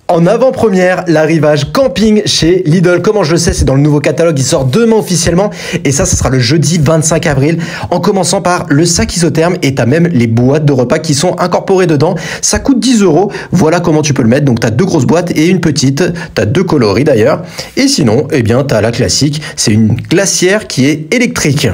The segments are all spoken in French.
En avant-première, l'arrivage camping chez Lidl. Comment je le sais, c'est dans le nouveau catalogue, il sort demain officiellement. Et ça sera le jeudi 25 avril, en commençant par le sac isotherme. Et t'as même les boîtes de repas qui sont incorporées dedans. Ça coûte 10 €. Voilà comment tu peux le mettre. Donc t'as deux grosses boîtes et une petite. T'as deux coloris d'ailleurs. Et sinon, eh bien, t'as la classique. C'est une glacière qui est électrique.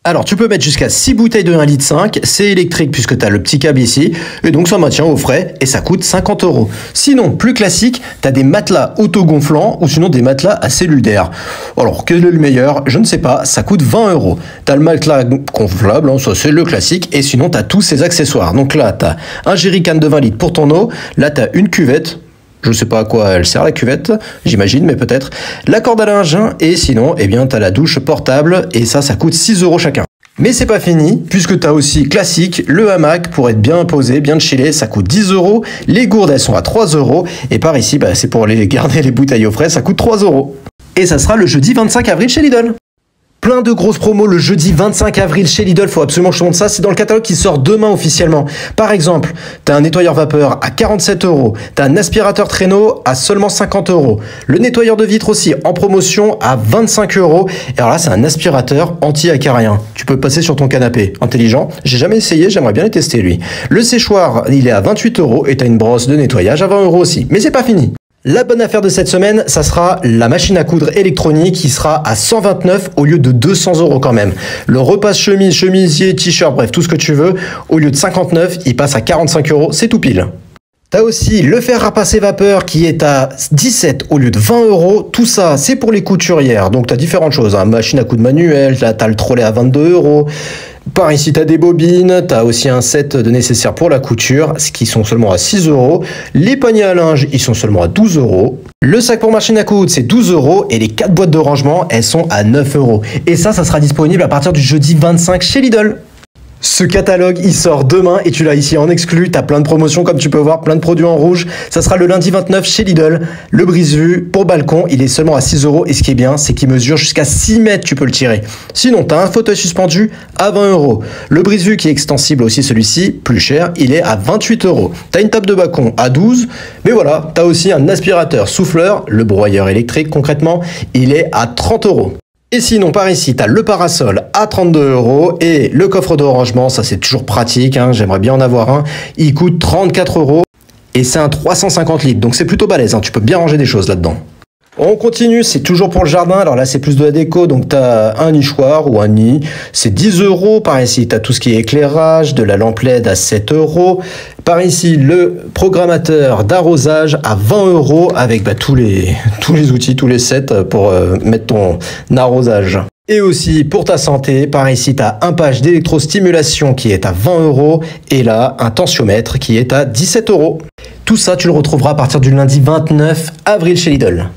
Alors, tu peux mettre jusqu'à 6 bouteilles de 1,5 litre, c'est électrique puisque tu as le petit câble ici, et donc ça maintient au frais et ça coûte 50 €. Sinon, plus classique, tu as des matelas autogonflants ou sinon des matelas à cellules d'air. Alors, quel est le meilleur? Je ne sais pas, ça coûte 20 €. Tu as le matelas gonflable, hein, ça c'est le classique, et sinon tu as tous ces accessoires. Donc là, tu as un jerrycan de 20 litres pour ton eau, là tu as une cuvette. Je sais pas à quoi elle sert la cuvette, j'imagine, mais peut-être. La corde à linge, et sinon, eh bien, t'as la douche portable, et ça coûte 6 € chacun. Mais c'est pas fini, puisque t'as aussi classique, le hamac pour être bien posé, bien chillé, ça coûte 10 €. Les gourdes, elles sont à 3 €, et par ici, c'est pour aller garder les bouteilles au frais, ça coûte 3 €. Et ça sera le jeudi 25 avril chez Lidl. Plein de grosses promos le jeudi 25 avril chez Lidl, faut absolument que je te montre ça, c'est dans le catalogue qui sort demain officiellement. Par exemple, t'as un nettoyeur vapeur à 47 €, t'as un aspirateur traîneau à seulement 50 €, le nettoyeur de vitres aussi en promotion à 25 €, et alors là c'est un aspirateur anti-acarien. Tu peux passer sur ton canapé, intelligent, j'ai jamais essayé, j'aimerais bien le tester lui. Le séchoir, il est à 28 € et t'as une brosse de nettoyage à 20 € aussi, mais c'est pas fini. La bonne affaire de cette semaine, ça sera la machine à coudre électronique qui sera à 129 au lieu de 200 € quand même. Le repasse chemise, chemisier, t-shirt, bref, tout ce que tu veux, au lieu de 59, il passe à 45 €, c'est tout pile. T'as aussi le fer à passer vapeur qui est à 17 au lieu de 20 €. Tout ça, c'est pour les couturières. Donc t'as différentes choses, hein. Machine à coudre manuelle, là t'as le trolley à 22 €. Par ici, tu as des bobines, tu as aussi un set de nécessaires pour la couture, ce qui sont seulement à 6 €. Les paniers à linge, ils sont seulement à 12 €. Le sac pour machine à coudre, c'est 12 € et les 4 boîtes de rangement, elles sont à 9 €. Et ça sera disponible à partir du jeudi 25 chez Lidl. Ce catalogue, il sort demain et tu l'as ici en exclu. Tu as plein de promotions comme tu peux voir, plein de produits en rouge. Ça sera le lundi 29 chez Lidl. Le brise-vue pour balcon, il est seulement à 6 € et ce qui est bien, c'est qu'il mesure jusqu'à 6 mètres, tu peux le tirer. Sinon, tu as un fauteuil suspendu à 20 €. Le brise-vue qui est extensible aussi, celui-ci, plus cher, il est à 28 €. Tu as une table de balcon à 12 €. Mais voilà, tu as aussi un aspirateur souffleur, le broyeur électrique concrètement, il est à 30 €. Et sinon, par ici, tu as le parasol à 32 € et le coffre de rangement, ça c'est toujours pratique, hein, j'aimerais bien en avoir un. Il coûte 34 € et c'est un 350 litres, donc c'est plutôt balèze, hein, tu peux bien ranger des choses là-dedans. On continue, c'est toujours pour le jardin, alors là c'est plus de la déco, donc tu as un nichoir ou un nid, c'est 10 €, par ici tu as tout ce qui est éclairage, de la lampe LED à 7 €, par ici le programmateur d'arrosage à 20 € avec tous les outils, tous les sets pour mettre ton arrosage. Et aussi pour ta santé, par ici tu as un patch d'électrostimulation qui est à 20 € et là un tensiomètre qui est à 17 €. Tout ça tu le retrouveras à partir du lundi 29 avril chez Lidl.